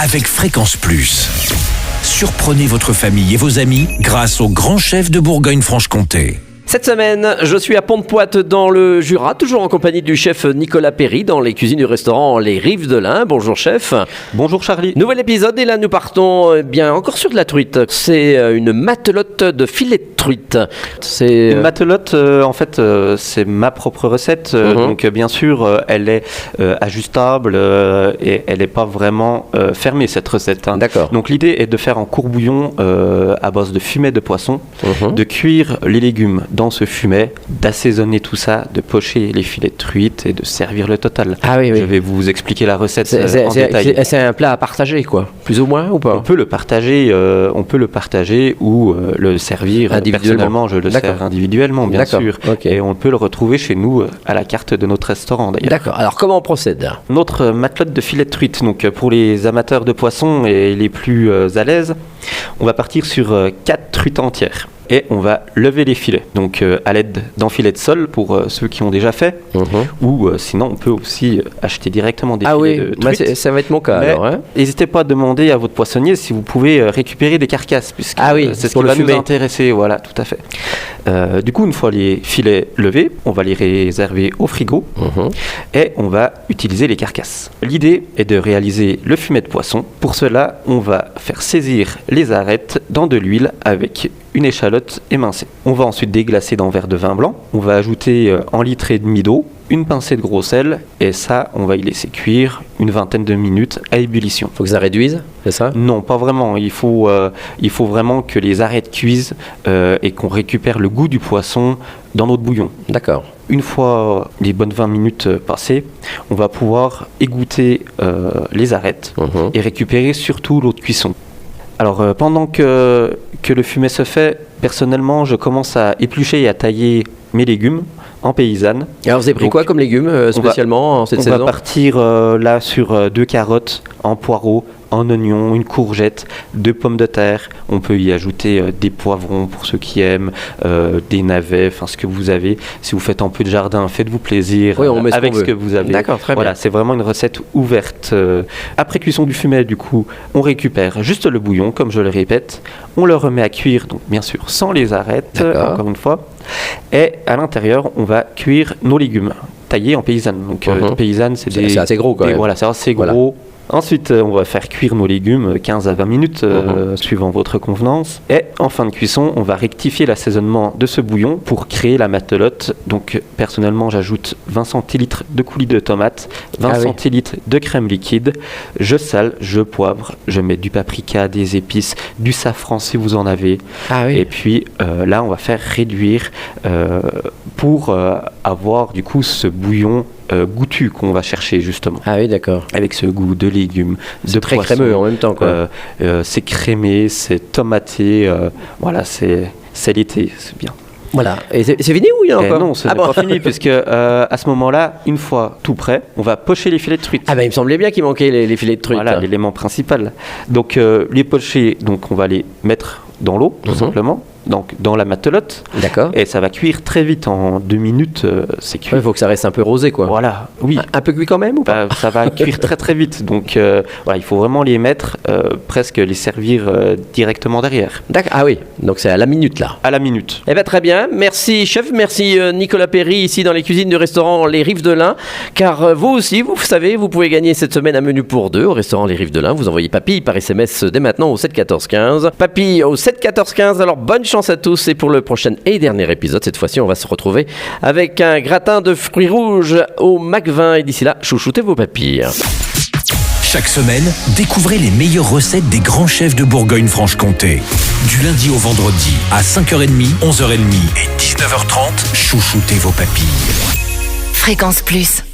avec Fréquence Plus. Surprenez votre famille et vos amis grâce au grand chef de Bourgogne-Franche-Comté. Cette semaine, je suis à Pont-de-Poite dans le Jura, toujours en compagnie du chef Nicolas Perry dans les cuisines du restaurant Les Rives de l'Ain. Bonjour chef. Bonjour Charlie. Nouvel épisode et là nous partons bien encore sur de la truite. C'est une matelote de filet de truite. Une matelote, en fait, c'est ma propre recette. Donc bien sûr, elle est ajustable et elle n'est pas vraiment fermée cette recette. D'accord. Donc l'idée est de faire un courbouillon à base de fumet de poisson, de cuire les légumes dans ce fumet, d'assaisonner tout ça, de pocher les filets de truite et de servir le total. Ah oui, oui. Je vais vous expliquer la recette en détail. C'est un plat à partager, quoi, plus ou moins, ou pas? On peut le partager ou le servir individuellement. Personnellement, je le sers individuellement, bien sûr. Okay. Et on peut le retrouver chez nous à la carte de notre restaurant, d'ailleurs. D'accord. Alors, comment on procède? Notre matelote de filet de truite. Donc, pour les amateurs de poisson et les plus à l'aise, on va partir sur 4 truites entières. Et on va lever les filets, donc à l'aide d'un filet de sol pour ceux qui ont déjà fait, ou sinon on peut aussi acheter directement des filets de truite. Ça va être mon cas alors. N'hésitez pas à demander à votre poissonnier si vous pouvez récupérer des carcasses, puisque c'est ce qui va nous intéresser. Voilà, tout à fait. Du coup, une fois les filets levés, on va les réserver au frigo et on va utiliser les carcasses. L'idée est de réaliser le fumet de poisson. Pour cela, on va faire saisir les arêtes dans de l'huile avec une échalote émincée. On va ensuite déglacer dans un verre de vin blanc. On va ajouter 1,5 litre d'eau, une pincée de gros sel, et ça, on va y laisser cuire une vingtaine de minutes à ébullition. Faut que ça réduise, c'est ça? Non, pas vraiment. Il faut vraiment que les arêtes cuisent et qu'on récupère le goût du poisson dans notre bouillon. D'accord. Une fois les bonnes 20 minutes passées, on va pouvoir égoutter les arêtes et récupérer surtout l'eau de cuisson. Alors, pendant que le fumet se fait, personnellement, je commence à éplucher et à tailler mes légumes en paysanne. Alors, vous avez pris quoi comme légumes spécialement en cette saison? On va partir là sur 2 carottes, un poireau, un oignon, une courgette, 2 pommes de terre. On peut y ajouter des poivrons pour ceux qui aiment, des navets, enfin ce que vous avez. Si vous faites un peu de jardin, faites-vous plaisir avec ce que vous avez. D'accord, très bien. Voilà, c'est vraiment une recette ouverte. Après cuisson du fumet, du coup, on récupère juste le bouillon, comme je le répète. On le remet à cuire, donc bien sûr sans les arêtes, encore une fois. Et à l'intérieur, on va cuire nos légumes taillés en paysanne. Donc paysanne, c'est assez gros quand même. Voilà, c'est assez gros. Ensuite, on va faire cuire nos légumes 15 à 20 minutes, suivant votre convenance. Et en fin de cuisson, on va rectifier l'assaisonnement de ce bouillon pour créer la matelote. Donc, personnellement, j'ajoute 20 centilitres de coulis de tomates, 20 centilitres de crème liquide. Je sale, je poivre, je mets du paprika, des épices, du safran si vous en avez. Et puis, là, on va faire réduire pour avoir, du coup, ce bouillon goûtu qu'on va chercher justement. Ah oui, d'accord. Avec ce goût de légumes, de très poisson, crémeux en même temps, quoi. C'est crémé, c'est tomaté, voilà, c'est l'été, c'est bien. Voilà. Et c'est fini ou il y a encore? Non, ce n'est pas fini, puisque à ce moment-là, une fois tout prêt, on va pocher les filets de truite. Ah ben il me semblait bien qu'il manquait les filets de truite. Voilà, l'élément principal. Donc les pocher, donc on va les mettre dans l'eau, tout simplement. Donc dans la matelote. D'accord. Et ça va cuire très vite, en 2 minutes, c'est cuit. Il faut que ça reste un peu rosé, quoi. Voilà, oui. Un peu cuit quand même ou pas? Ça va cuire très très vite. Donc voilà, il faut vraiment les mettre, presque les servir directement derrière. D'accord. Ah oui, donc c'est à la minute là. À la minute. Eh bien très bien, merci chef, merci Nicolas Perry ici dans les cuisines du restaurant Les Rives de l'Ain. Car vous aussi, vous savez, vous pouvez gagner cette semaine un menu pour 2 au restaurant Les Rives de l'Ain. Vous envoyez Papy par SMS dès maintenant au 7 14 15. Papy au 7 14 15. Alors bonne chance à tous et pour le prochain et dernier épisode, cette fois-ci on va se retrouver avec un gratin de fruits rouges au McVin et d'ici là, chouchoutez vos papilles. Chaque semaine, découvrez les meilleures recettes des grands chefs de Bourgogne-Franche-Comté. Du lundi au vendredi à 5h30, 11h30 et 19h30, chouchoutez vos papilles. Fréquence Plus.